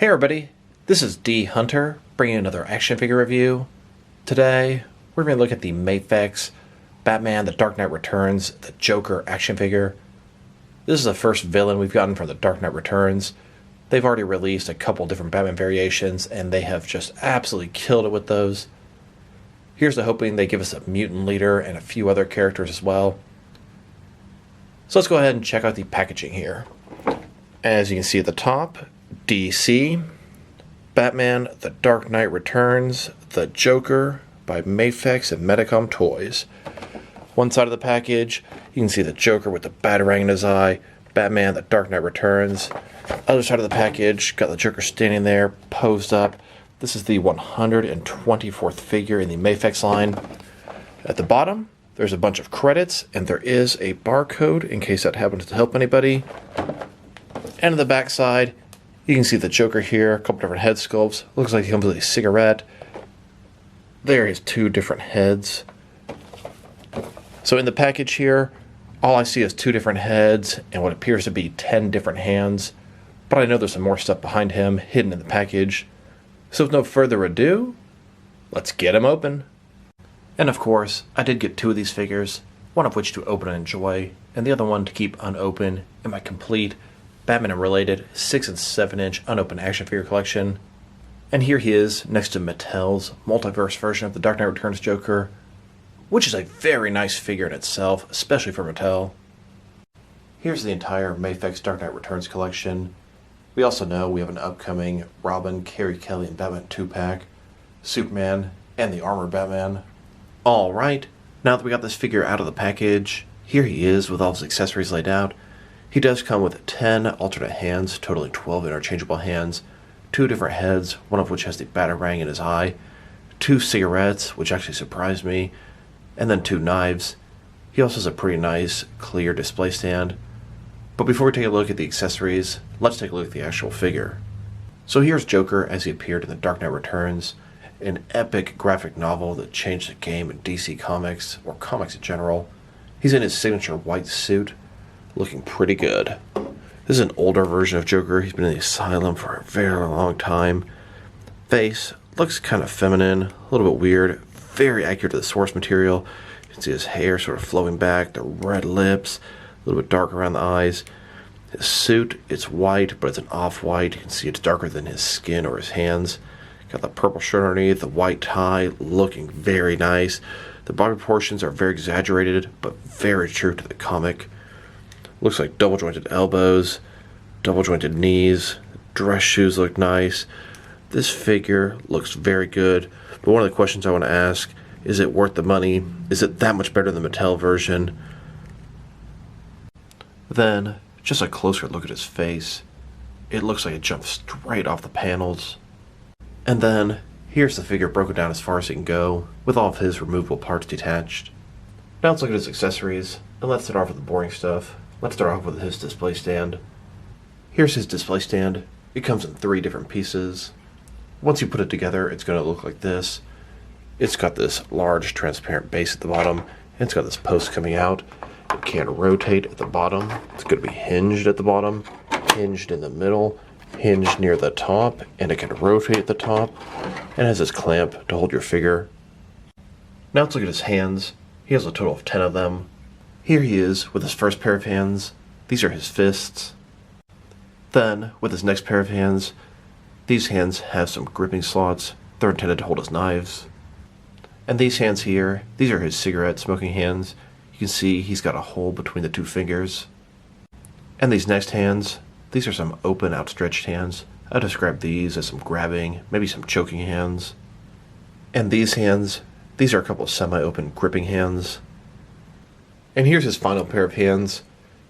Hey everybody, this is D Hunter, bringing another action figure review. Today, we're going to look at the Mafex Batman The Dark Knight Returns, the Joker action figure. This is the first villain we've gotten from The Dark Knight Returns. They've already released a couple different Batman variations, and they have just absolutely killed it with those. Here's to hoping they give us a mutant leader and a few other characters as well. So let's go ahead and check out the packaging here. As you can see at the top, DC, Batman The Dark Knight Returns, The Joker by Mafex and Medicom Toys. One side of the package, you can see the Joker with the batarang in his eye, Batman The Dark Knight Returns. Other side of the package, got the Joker standing there, posed up. This is the 124th figure in the Mafex line. At the bottom, there's a bunch of credits, and there is a barcode in case that happens to help anybody. And on the back side, you can see the Joker here, a couple different head sculpts. Looks like he comes with a cigarette. There is two different heads. So in the package here, all I see is two different heads and what appears to be 10 different hands. But I know there's some more stuff behind him hidden in the package. So with no further ado, let's get him open. And of course, I did get two of these figures, one of which to open and enjoy, and the other one to keep unopened in my complete Batman and related 6 and 7 inch unopened action figure collection. And here he is next to Mattel's multiverse version of the Dark Knight Returns Joker, which is a very nice figure in itself, especially for Mattel. Here's the entire Mafex Dark Knight Returns collection. We also know we have an upcoming Robin, Carrie Kelly, and Batman 2-pack, Superman, and the Armored Batman. Alright, now that we got this figure out of the package, here he is with all his accessories laid out. He does come with 10 alternate hands, totaling 12 interchangeable hands, 2 different heads, one of which has the batarang in his eye, 2 cigarettes, which actually surprised me, and then 2 knives. He also has a pretty nice, clear display stand. But before we take a look at the accessories, let's take a look at the actual figure. So here's Joker as he appeared in The Dark Knight Returns, an epic graphic novel that changed the game in DC Comics, or comics in general. He's in his signature white suit, looking pretty good. This is an older version of Joker. He's been in the asylum for a very long time. Face looks kind of feminine, a little bit weird, very accurate to the source material. You can see his hair sort of flowing back, the red lips, a little bit dark around the eyes. His suit, it's white, but it's an off-white. You can see it's darker than his skin or his hands. Got the purple shirt underneath, the white tie, looking very nice. The body proportions are very exaggerated, but very true to the comic. Looks like double-jointed elbows, double-jointed knees, dress shoes look nice. This figure looks very good, but one of the questions I want to ask, is it worth the money? Is it that much better than the Mattel version? Then, just a closer look at his face. It looks like it jumped straight off the panels. And then, here's the figure broken down as far as it can go, with all of his removable parts detached. Now let's look at his accessories, and let's start off with the boring stuff. Let's start off with his display stand. Here's his display stand. It comes in 3 different pieces. Once you put it together, it's going to look like this. It's got this large transparent base at the bottom, and it's got this post coming out. It can rotate at the bottom. It's going to be hinged at the bottom, hinged in the middle, hinged near the top, and it can rotate at the top, and has this clamp to hold your figure. Now let's look at his hands. He has a total of 10 of them. Here he is with his first pair of hands. These are his fists. Then, with his next pair of hands, these hands have some gripping slots. They're intended to hold his knives. And these hands here, these are his cigarette smoking hands. You can see he's got a hole between the 2 fingers. And these next hands, these are some open, outstretched hands. I describe these as some grabbing, maybe some choking hands. And these hands, these are a couple of semi-open gripping hands. And here's his final pair of hands.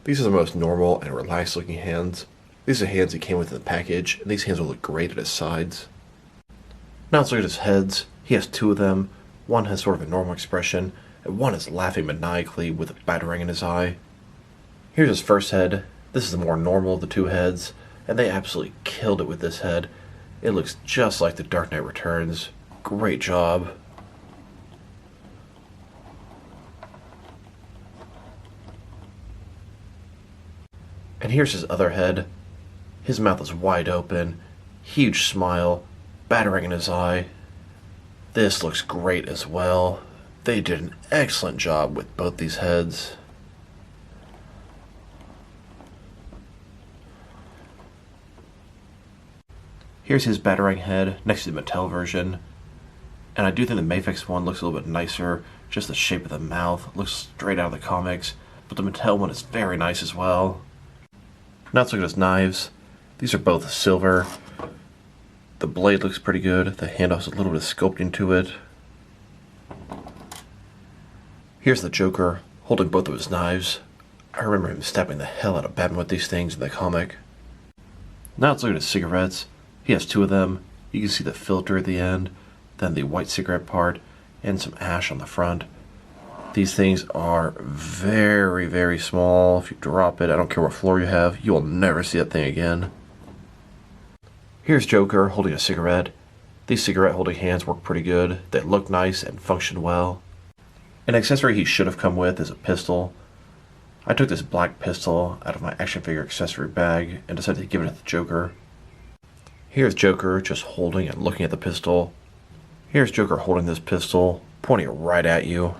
These are the most normal and relaxed looking hands. These are hands he came with in the package, and these hands will look great at his sides. Now let's look at his heads. He has 2 of them. One has sort of a normal expression, and one is laughing maniacally with a batarang in his eye. Here's his first head. This is the more normal of the 2 heads, and they absolutely killed it with this head. It looks just like the Dark Knight Returns. Great job. And here's his other head. His mouth is wide open. Huge smile, battering in his eye. This looks great as well. They did an excellent job with both these heads. Here's his battering head next to the Mattel version. And I do think the Mafex one looks a little bit nicer. Just the shape of the mouth looks straight out of the comics. But the Mattel one is very nice as well. Now let's look at his knives. These are both silver. The blade looks pretty good. The handle has a little bit of sculpting to it. Here's the Joker holding both of his knives. I remember him stabbing the hell out of Batman with these things in the comic. Now let's look at his cigarettes. He has two of them. You can see the filter at the end, then the white cigarette part, and some ash on the front. These things are very, very small. If you drop it, I don't care what floor you have, you will never see that thing again. Here's Joker holding a cigarette. These cigarette holding hands work pretty good. They look nice and function well. An accessory he should have come with is a pistol. I took this black pistol out of my action figure accessory bag and decided to give it to the Joker. Here's Joker just holding and looking at the pistol. Here's Joker holding this pistol, pointing it right at you.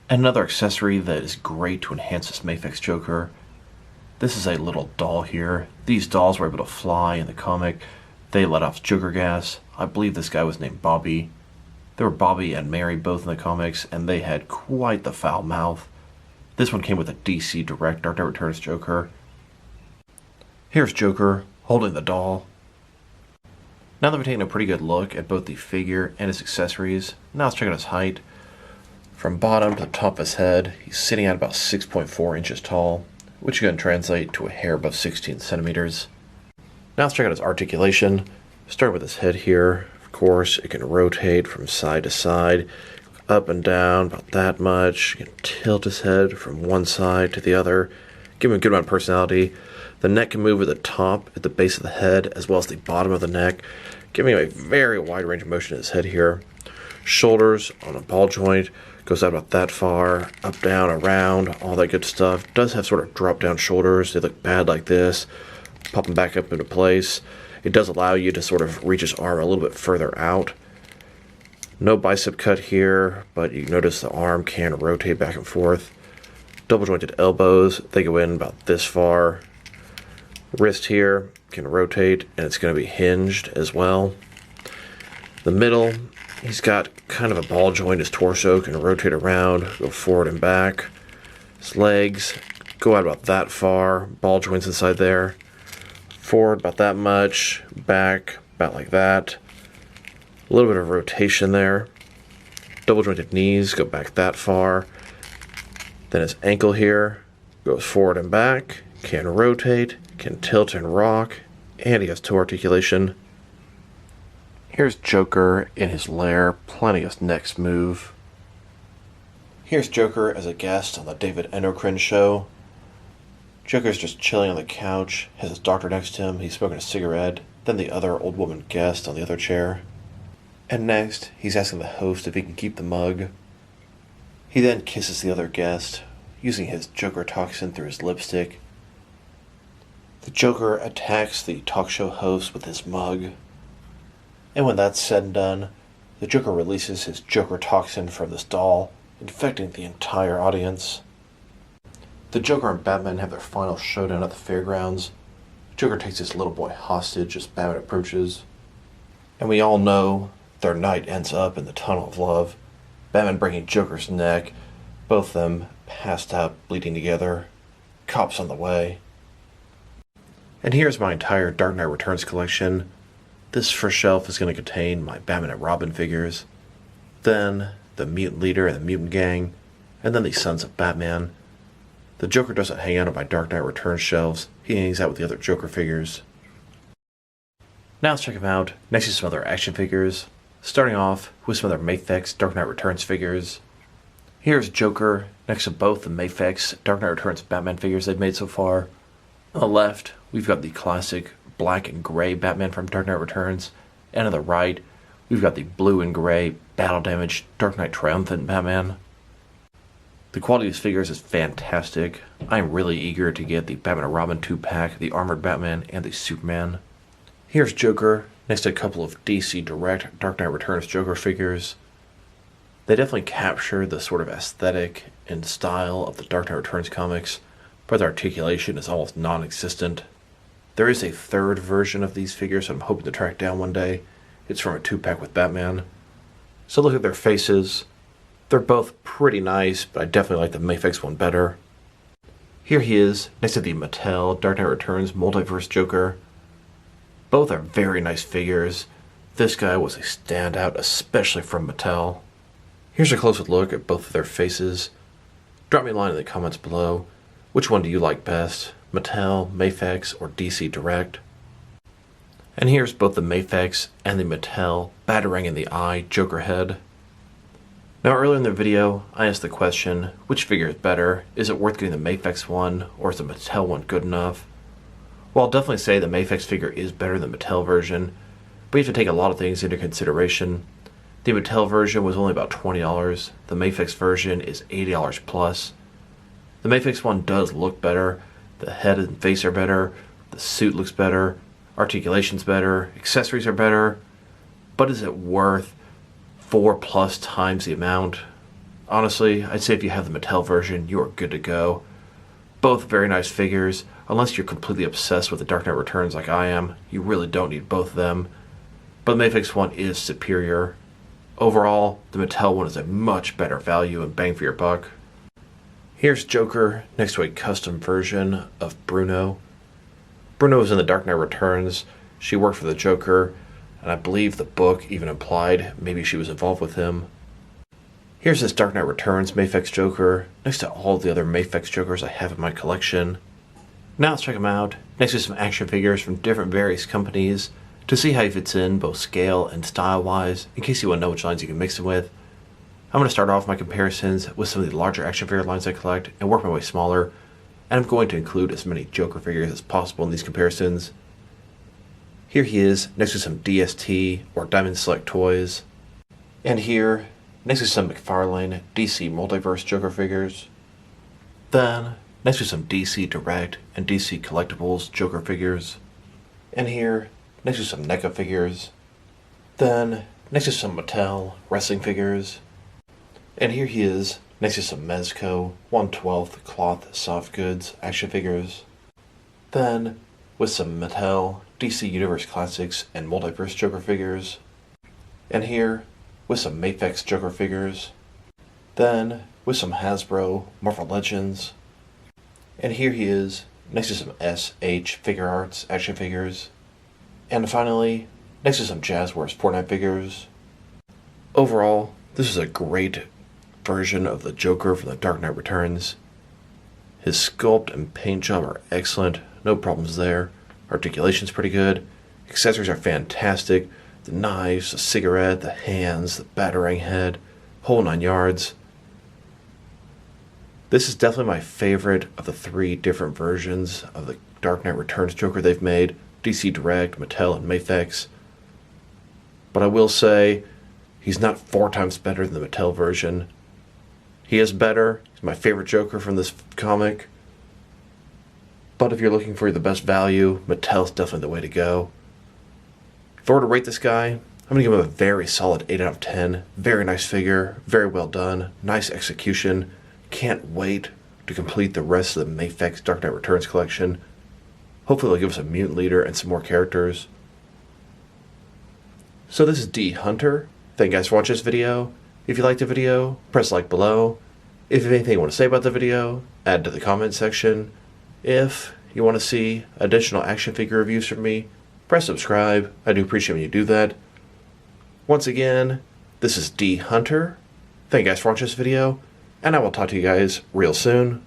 Another accessory that is great to enhance this Mafex Joker. This is a little doll here. These dolls were able to fly in the comic. They let off Joker gas. I believe this guy was named Bobby. There were Bobby and Mary both in the comics, and they had quite the foul mouth. This one came with a DC Direct Dark Knight Returns Joker. Here's Joker holding the doll. Now that we've taken a pretty good look at both the figure and his accessories, now let's check out his height. From bottom to the top of his head, he's sitting at about 6.4 inches tall, which can translate to a hair above 16 centimeters. Now let's check out his articulation. Start with his head here. Of course, it can rotate from side to side, up and down about that much. You can tilt his head from one side to the other, give him a good amount of personality. The neck can move at the top, at the base of the head, as well as the bottom of the neck, giving him a very wide range of motion in his head here. Shoulders on a ball joint, goes out about that far, up, down, around, all that good stuff. Does have sort of drop down shoulders. They look bad like this, pop them back up into place. It does allow you to sort of reach his arm a little bit further out. No bicep cut here, but you notice the arm can rotate back and forth. Double jointed elbows, they go in about this far. Wrist here can rotate, and it's going to be hinged as well. The middle, he's got kind of a ball joint. His torso can rotate around, go forward and back. His legs go out about that far, ball joints inside there. Forward about that much, back about like that. A little bit of rotation there. Double jointed knees go back that far. Then his ankle here goes forward and back, can rotate, can tilt and rock, and he has toe articulation. Here's Joker in his lair, planning his next move. Here's Joker as a guest on the David Endocrine show. Joker's just chilling on the couch, has his doctor next to him, he's smoking a cigarette, then the other old woman guest on the other chair. And next, he's asking the host if he can keep the mug. He then kisses the other guest, using his Joker toxin through his lipstick. The Joker attacks the talk show host with his mug. And when that's said and done, the Joker releases his Joker toxin from this doll, infecting the entire audience. The Joker and Batman have their final showdown at the fairgrounds. Joker takes his little boy hostage as Batman approaches. And we all know their night ends up in the tunnel of love. Batman breaking Joker's neck, both of them passed out, bleeding together. Cops on the way. And here's my entire Dark Knight Returns collection. This first shelf is going to contain my Batman and Robin figures, then the Mutant Leader and the Mutant Gang, and then the Sons of Batman. The Joker doesn't hang out on my Dark Knight Returns shelves, he hangs out with the other Joker figures. Now let's check him out next to some other action figures, starting off with some other Mafex Dark Knight Returns figures. Here's Joker next to both the Mafex Dark Knight Returns Batman figures they've made so far. On the left, we've got the classic black and gray Batman from Dark Knight Returns, and on the right, we've got the blue and gray battle-damaged Dark Knight Triumphant Batman. The quality of these figures is fantastic. I am really eager to get the Batman and Robin 2-pack, the Armored Batman, and the Superman. Here's Joker, next to a couple of DC Direct Dark Knight Returns Joker figures. They definitely capture the sort of aesthetic and style of the Dark Knight Returns comics, but their articulation is almost non-existent. There is a third version of these figures that I'm hoping to track down one day. It's from a 2-pack with Batman. So look at their faces. They're both pretty nice, but I definitely like the Mafex one better. Here he is, next to the Mattel Dark Knight Returns Multiverse Joker. Both are very nice figures. This guy was a standout, especially from Mattel. Here's a closer look at both of their faces. Drop me a line in the comments below. Which one do you like best? Mattel, Mafex, or DC Direct? And here's both the Mafex and the Mattel Batarang in the Eye Joker head. Now earlier in the video, I asked the question, which figure is better? Is it worth getting the Mafex one, or is the Mattel one good enough? Well, I'll definitely say the Mafex figure is better than the Mattel version, but you have to take a lot of things into consideration. The Mattel version was only about $20, the Mafex version is $80 plus. The Mafex one does look better, the head and face are better, the suit looks better, articulation's better, accessories are better, but is it worth 4+ times the amount? Honestly, I'd say if you have the Mattel version, you are good to go. Both very nice figures. Unless you're completely obsessed with the Dark Knight Returns like I am, you really don't need both of them. But the Mafex one is superior. Overall, the Mattel one is a much better value and bang for your buck. Here's Joker next to a custom version of Bruno. Bruno was in the Dark Knight Returns. She worked for the Joker, and I believe the book even implied maybe she was involved with him. Here's this Dark Knight Returns Mafex Joker, next to all the other Mafex Jokers I have in my collection. Now let's check them out, next to some action figures from different various companies, to see how he fits in both scale and style-wise, in case you want to know which lines you can mix him with. I'm going to start off my comparisons with some of the larger action figure lines I collect, and work my way smaller, and I'm going to include as many Joker figures as possible in these comparisons. Here he is, next to some DST or Diamond Select toys. And here, next to some McFarlane DC Multiverse Joker figures. Then, next to some DC Direct and DC Collectibles Joker figures. And here, next to some NECA figures. Then, next to some Mattel wrestling figures. And here he is, next to some Mezco 1/12 cloth soft goods action figures. Then, with some Mattel DC Universe Classics and Multiverse Joker figures. And here, with some Mafex Joker figures. Then, with some Hasbro Marvel Legends. And here he is, next to some SH Figure Arts action figures. And finally, next to some Jazzwares Fortnite figures. Overall, this is a great version of the Joker from the Dark Knight Returns. His sculpt and paint job are excellent, no problems there. Articulation's pretty good. Accessories are fantastic. The knives, the cigarette, the hands, the Batarang head, whole 9 yards. This is definitely my favorite of the 3 different versions of the Dark Knight Returns Joker they've made. DC Direct, Mattel, and Mafex. But I will say, he's not 4 times better than the Mattel version. He is better. He's my favorite Joker from this comic. But if you're looking for the best value, Mattel's definitely the way to go. If I were to rate this guy, I'm going to give him a very solid 8 out of 10. Very nice figure, very well done, nice execution. Can't wait to complete the rest of the Mafex Dark Knight Returns collection. Hopefully they'll give us a mutant leader and some more characters. So this is D Hunter. Thank you guys for watching this video. If you liked the video, press like below. If you have anything you want to say about the video, add to the comment section. If you want to see additional action figure reviews from me, press subscribe. I do appreciate when you do that. Once again, this is D Hunter. Thank you guys for watching this video, and I will talk to you guys real soon.